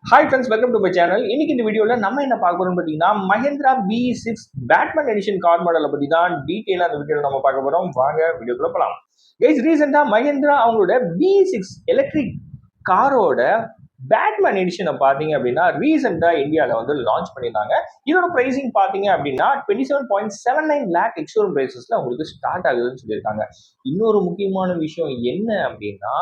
Hi friends, welcome to my channel. இன்னைக்கு இந்த வீடியோவில் நம்ம என்ன பார்க்க போறோம்னு பார்த்தீங்கன்னா Mahindra BE6 Batman edition car மாடலை பற்றி தான் டீட்டெயிலாக அந்த வீடியோவில் நம்ம பார்க்க போகிறோம். வாங்க வீடியோக்குள்ள போகலாம். கைஸ், ரீசெண்டாக மஹேந்திரா அவங்களோட BE6 எலக்ட்ரிக் காரோட பேட்மேன் எடிஷனை பார்த்தீங்க அப்படின்னா ரீசெண்டாக இந்தியாவில் வந்து லான்ச் பண்ணியிருந்தாங்க. இதோட ப்ரைஸிங் பார்த்தீங்க அப்படின்னா 27.79 லேக் எக்ஸ்ஷோரூம் ப்ரைஸஸில் உங்களுக்கு ஸ்டார்ட் ஆகுதுன்னு சொல்லியிருக்காங்க. இன்னொரு முக்கியமான விஷயம் என்ன அப்படின்னா,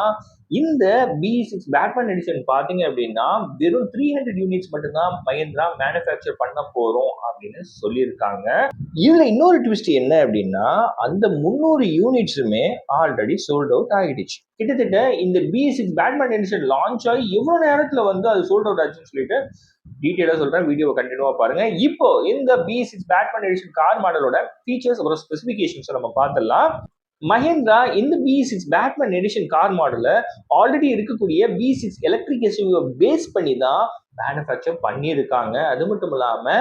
இந்த BE6 பேட்மேன் எடிஷன் பார்த்தீங்க அப்படின்னா வெறும் 300 யூனிட்ஸ் மட்டும்தான் மஹேந்திரா மேனுஃபேக்சர் பண்ண போறோம் அப்படின்னு சொல்லியிருக்காங்க. இதுல இன்னொரு ட்விஸ்ட் என்ன அப்படின்னா, அந்த 300 யூனிட்ஸுமே ஆல்ரெடி சோல்ட் அவுட் ஆகிடுச்சு. கிட்டத்தட்ட இந்த BE6 பேட்மேன் எடிஷன் லான்ச் ஆகி எவ்வளவு நேரத்துல வந்து அது சோல்ட் அவுட் ஆச்சுன்னு சொல்லிட்டு டீட்டெயிலாக சொல்றேன். வீடியோவை கண்டினியூவா பாருங்க. இப்போ இந்த BE6 பேட்மேன் எடிஷன் கார் மாடலோட ஃபீச்சர்ஸ் அப்புறம் ஸ்பெசிஃபிகேஷன்ஸ் நம்ம பார்த்துடலாம். மஹேந்திரா இந்த BE6 பேட்மேன் எடிஷன் கார் மாடல ஆல்ரெடி இருக்கக்கூடிய BE6 எலக்ட்ரிக் எஸ்யூவியை பேஸ் பண்ணி தான் மேனுஃபேக்சர் பண்ணியிருக்காங்க. அது மட்டும் இல்லாம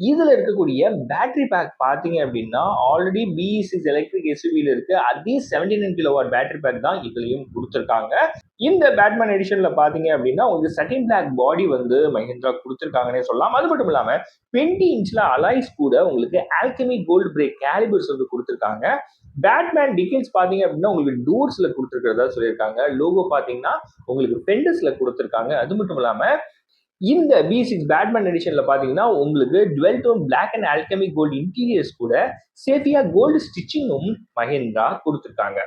இதுல இருக்கக்கூடிய பேட்டரி பேக் பாத்தீங்க அப்படின்னா ஆல்ரெடி BE6 எலக்ட்ரிக் எஸ்யூவில இருக்கு அதே 79 கிலோவாட் பேட்டரி பேக் தான் இதுலயும் கொடுத்துருக்காங்க. இந்த பேட்மேன் எடிஷன்ல பாத்தீங்க அப்படின்னா உங்களுக்கு செகண்ட் பிளாக் பாடி வந்து மஹேந்திரா கொடுத்துருக்காங்கன்னே சொல்லலாம். அது மட்டும் இல்லாம 20 இன்ச்ல அலாய்ஸ் கூட உங்களுக்கு ஆல்கெமி கோல்டு பிரேக் கேலிபர்ஸ் வந்து கொடுத்துருக்காங்க. பேட்மேன் டிக்கெட்ஸ் பாத்தீங்க அப்படின்னா உங்களுக்கு டோர்ஸ்ல கொடுத்துருக்கிறதா சொல்லியிருக்காங்க. லோகோ பாத்தீங்கன்னா உங்களுக்கு ஃபெண்டர்ஸ்ல கொடுத்துருக்காங்க. அது மட்டும் இல்லாம இந்த BE6 பேட்மேன் எடிஷன்ல பாத்தீங்கன்னா உங்களுக்கு dual tone black and alchemy gold interiors கூட சேஃபியா கோல்டு ஸ்டிச்சிங்கும் மஹேந்திரா கொடுத்துருக்காங்க.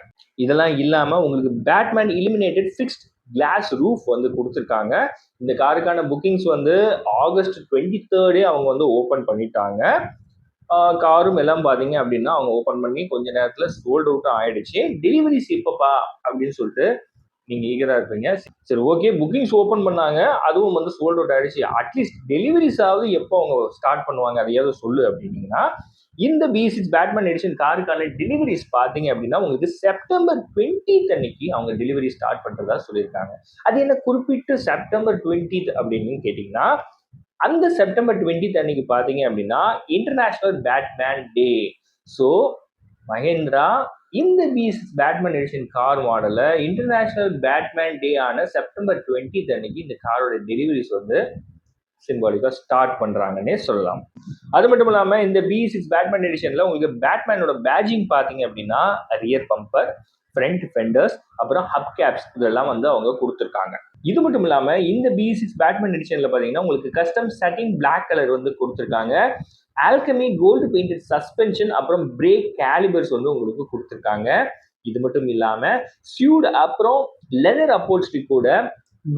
இதெல்லாம் இல்லாம உங்களுக்கு Batman illuminated fixed glass roof வந்து கொடுத்துருக்காங்க. இந்த காருக்கான புக்கிங்ஸ் வந்து ஆகஸ்ட் 23 அவங்க வந்து ஓபன் பண்ணிட்டாங்க. காரும் எல்லாம் பாத்தீங்க அப்படின்னா அவங்க ஓபன் பண்ணி கொஞ்ச நேரத்துல சோல்ட் அவுட் ஆயிடுச்சு. டெலிவரிஸ் எப்பப்பா அப்படின்னு சொல்லிட்டு நீங்க ஈகரா இருப்பீங்க. சரி, ஓகே, புக்கிங்ஸ் ஓபன் பண்ணாங்க, அதுவும் வந்து சோல்ட் அவுட் ஆயிடுச்சு. அட்லீஸ்ட் டெலிவரிஸ் ஆகுது எப்போ அவங்க ஸ்டார்ட் பண்ணுவாங்க அதையாவது சொல்லு அப்படின்னீங்கன்னா, இந்த BE6 பேட்மேன் எடிஷன் காருக்கான டெலிவரிஸ் பாத்தீங்க அப்படின்னா உங்களுக்கு செப்டம்பர் 20 அன்னைக்கு அவங்க டெலிவரி ஸ்டார்ட் பண்றதா சொல்லியிருக்காங்க. அது என்ன குறிப்பிட்டு செப்டம்பர் 20 அப்படின்னு கேட்டீங்கன்னா, அந்த செப்டம்பர் 20 அன்னைக்கு பாத்தீங்க அப்படின்னா இன்டர்நேஷனல் பேட்மேன் டே. ஸோ மஹேந்திரா இந்த BE6 பேட்மேன் எடிஷன் கார் மாடல இன்டர்நேஷனல் பேட்மேன் டே ஆன செப்டம்பர் 20 அன்னைக்கு இந்த காரோட டெலிவரிஸ் வந்து சிம்பாலிக்கா ஸ்டார்ட் பண்றாங்கன்னே சொல்லலாம். அது மட்டும் இல்லாம இந்த BE6 பேட்மேன் எடிஷன்ல உங்களுக்கு பேட்மேனோட பேட்ஜிங் பாத்தீங்க அப்படின்னா ரியர் பம்பர், ஃப்ரண்ட் ஃபெண்டர்ஸ், அப்புறம் ஹப் கேப்ஸ் இதெல்லாம் வந்து அவங்க கொடுத்துருக்காங்க. இது மட்டும் இல்லாம இந்த BE6 பேட்மேன் எடிஷன்ல பாத்தீங்கன்னா உங்களுக்கு கஸ்டம் சட்டின் பிளாக் கலர் வந்து கொடுத்துருக்காங்க. ஆல்கெமி கோல்டு பெயிண்டட் சஸ்பென்ஷன் அப்புறம் பிரேக் கேலிபர்ஸ் வந்து உங்களுக்கு கொடுத்துருக்காங்க. இது மட்டும் இல்லாம சியூட் அப்புறம் லெதர் அப்போல்ஸ்ட்ரி கூட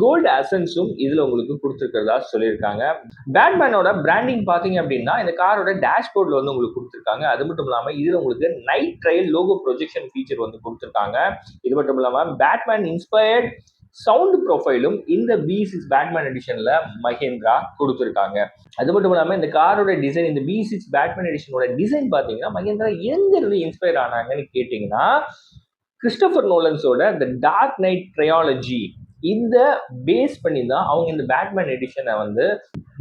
கோல்டு அசன்ஸும் இதுல உங்களுக்கு கொடுத்துருக்கிறதா சொல்லியிருக்காங்க. பேட்மேனோட பிராண்டிங் பாத்தீங்க அப்படின்னா இந்த காரோட டேஷ்போர்ட்ல வந்து உங்களுக்கு கொடுத்துருக்காங்க. அது மட்டும் இல்லாம இதுல உங்களுக்கு night trail logo projection feature வந்து கொடுத்துருக்காங்க. இது மட்டும் இல்லாம பேட்மேன் இன்ஸ்பயர்ட் சவுண்ட் ப்ரொஃபைலும் இந்த BE6 பேட்மேன் எடிஷன்ல மஹேந்திரா கொடுத்துருக்காங்க. அது மட்டும் இல்லாம இந்த காரோட டிசைன், இந்த BE6 பேட்மேன் எடிஷனோட டிசைன் பாத்தீங்கன்னா மஹேந்திரா எங்க இருந்து இன்ஸ்பயர் ஆனாங்கன்னு கேட்டீங்கன்னா, கிறிஸ்டோபர் நோலன்ஸோட இந்த டார்க் நைட் ட்ரையாலஜி இந்த பேஸ் பண்ணி தான் அவங்க இந்த பேட்மேன் எடிஷனை வந்து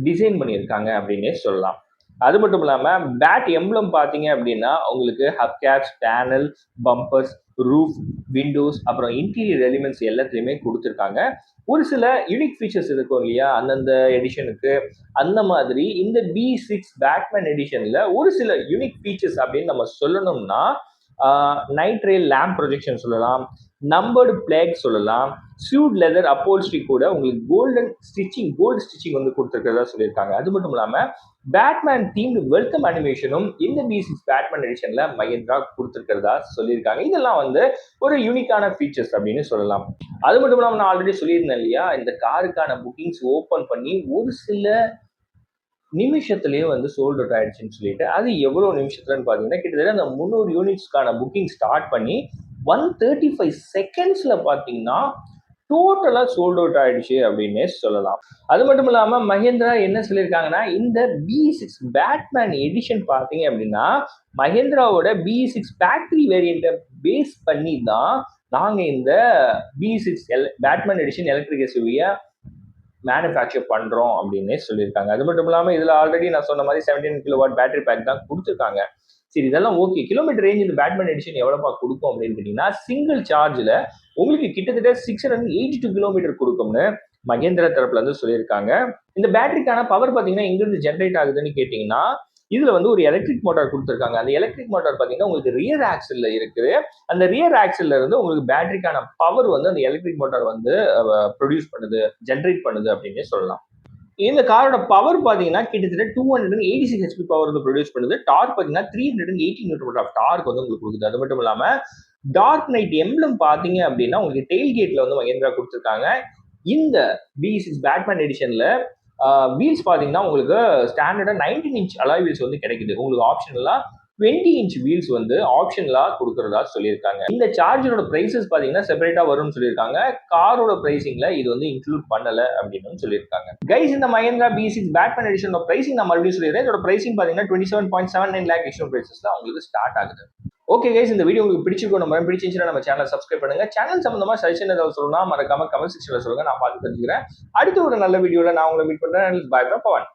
டிசைன் பண்ணியிருக்காங்க அப்படின்னே சொல்லலாம். அது மட்டும் இல்லாம பேட் எம்ப்ளம் பாத்தீங்க அப்படின்னா உங்களுக்கு hub caps, panel, bumpers, roof, windows அப்புறம் இன்டீரியர் எலிமெண்ட்ஸ் எல்லாத்துலயுமே கொடுத்துருக்காங்க. ஒரு சில யூனிக் ஃபீச்சர்ஸ் இருக்கும் இல்லையா அந்தந்த எடிஷனுக்கு, அந்த மாதிரி இந்த BE6 பேட்மேன் எடிஷன்ல ஒரு சில யூனிக் ஃபீச்சர்ஸ் அப்படின்னு நம்ம சொல்லணும்னா நைட் ரேல் லேம்ப் ப்ரொஜெக்ஷன் சொல்லலாம், நம்பர்டு பிளேக் சொல்லலாம், சியூட் லெதர் அப்போல்ஸ்ட்ரி கூட உங்களுக்கு கோல்டு ஸ்டிச்சிங் வந்து கொடுத்துருக்கிறதா சொல்லியிருக்காங்க. அது மட்டும் இல்லாம பேட்மேன் தீம்டு வெல்கம் அனிமேஷனும் இந்த BE6 பேட்மேன் எடிஷன்ல மஹேந்திரா கொடுத்துருக்கிறதா சொல்லியிருக்காங்க. இதெல்லாம் வந்து ஒரு யூனிக்கான ஃபீச்சர்ஸ் அப்படின்னு சொல்லலாம். அது மட்டும் இல்லாம நான் ஆல்ரெடி சொல்லியிருந்தேன் இல்லையா, இந்த காருக்கான புக்கிங்ஸ் ஓபன் பண்ணி ஒரு சில நிமிஷத்துலயே வந்து சோல்ட் அவுட் ஆயிடுச்சுன்னு சொல்லிட்டு, அது எவ்வளவு நிமிஷத்துலன்னு பாத்தீங்கன்னா கிட்டத்தட்ட அந்த 300 யூனிட்ஸ்க்கான புக்கிங் ஸ்டார்ட் பண்ணி 135 செகண்ட்ஸ்ல பாத்தீங்கன்னா டோட்டலா சோல்ட் அவுட் ஆயிடுச்சு அப்படின்னே சொல்லலாம். அது மட்டும் இல்லாம மஹேந்திரா என்ன சொல்லியிருக்காங்கன்னா, இந்த BE6 பேட்மேன் எடிஷன் பாத்தீங்க அப்படின்னா மஹேந்திராவோட BE6 ஃபேக்டரி வேரியண்ட்டை பேஸ் பண்ணி தான் நாங்க இந்த BE6 பேட்மேன் எடிஷன் எலக்ட்ரிக் எஸ்யூவியை மேனுஃபேக்சர் பண்றோம் அப்படின்னே சொல்லியிருக்காங்க. அது மட்டும் இல்லாம இதுல ஆல்ரெடி நான் சொன்ன மாதிரி 17 கிலோவாட் பேட்டரி பேக் தான் கொடுத்துருக்காங்க. சரி, இதெல்லாம் ஓகே. கிலோமீட்டர் ரேஞ்ச் இந்த பேட்மேன் எடிஷன் எவ்வளவுப்பா கொடுக்கும் அப்படின்னு கேட்டீங்கன்னா, சிங்கிள் சார்ஜ்ல உங்களுக்கு கிட்டத்தட்ட 682 கிலோமீட்டர் கொடுக்கும்னு மகேந்திரா தரப்புல இருந்து சொல்லியிருக்காங்க. இந்த பேட்டரிக்கான பவர் பாத்தீங்கன்னா எங்கிருந்து ஜென்ரேட் ஆகுதுன்னு கேட்டீங்கன்னா, இதுல வந்து ஒரு எலக்ட்ரிக் மோட்டார் கொடுத்துருக்காங்க. அந்த எலக்ட்ரிக் மோட்டார் பாத்தீங்கன்னா உங்களுக்கு ரியர் ஆக்சில்ல இருக்குது. அந்த ரியர் ஆக்சில்ல இருந்து உங்களுக்கு பேட்டரிக்கான பவர் வந்து அந்த எலக்ட்ரிக் மோட்டார் வந்து ப்ரொடியூஸ் பண்ணுது, ஜென்ரேட் பண்ணுது அப்படின்னே சொல்லலாம். இந்த காரோட பவர் பாத்தீங்கன்னா கிட்டத்தட்ட 286 ஹெச்பி பவர் வந்து ப்ரொடியூஸ் பண்ணுது. டார்க் பாத்தீங்கன்னா 380 நியூட்டன் மீட்டர் ஆஃப் டார்க் வந்து உங்களுக்கு கொடுக்குது. அது மட்டும் இல்லாம டார்க் நைட் எம்ப்ளம் பாத்தீங்க அப்படின்னா உங்களுக்கு டெயில் கேட்ல வந்து மகேந்திரா கொடுத்துருக்காங்க. இந்த B6 பேட்மேன் எடிஷன்ல வீல்ஸ் பாத்தீங்கன்னா உங்களுக்கு ஸ்டாண்டர்டா 19 இன்ச் அலாய் வீல்ஸ் வந்து கிடைக்குது. உங்களுக்கு ஆப்ஷனலா 20 இன்ச் வீல்ஸ் வந்து ஆப்ஷனலா கொடுக்கறதா சொல்லியிருக்காங்க. இந்த சார்ஜரோட பிரைசஸ் பாத்தீங்கன்னா செப்பரேட்டா வரும்னு சொல்லியிருக்காங்க. காரோட பிரைசிங்ல இது வந்து இன்க்ளூட் பண்ணல அப்படின்னு சொல்லியிருக்காங்க. கைஸ், இந்த மஹேந்திரா B6 பேட்மேன் எடிஷனோட பிரைசிங் நான் மறுபடியும் சொல்லிடுறேன். இதோட பிரைசிங் பாத்தீங்கன்னா 27.79 lakh எக்ஸ்ட்ரா பிரைசஸ்ல உங்களுக்கு ஸ்டார்ட் ஆகுது. ஓகே கைஸ், இந்த வீடியோ உங்களுக்கு பிடிச்சிருக்கும், நம்ம பிடிச்சிருந்துச்சுன்னா நம்ம சேனலை சப்ஸ்கிரைப் பண்ணுங்க. சேனல் சம்பந்தமா சஜஷன் ஏதாவது சொல்லணும்னா மறக்காம கமெண்ட் செக்ஷன்ல சொல்லுங்க, நான் பார்த்து தெரிஞ்சுக்கிறேன். அடுத்து ஒரு நல்ல வீடியோல நான் உங்களை மீட் பண்றேன். Bye bye Pawan.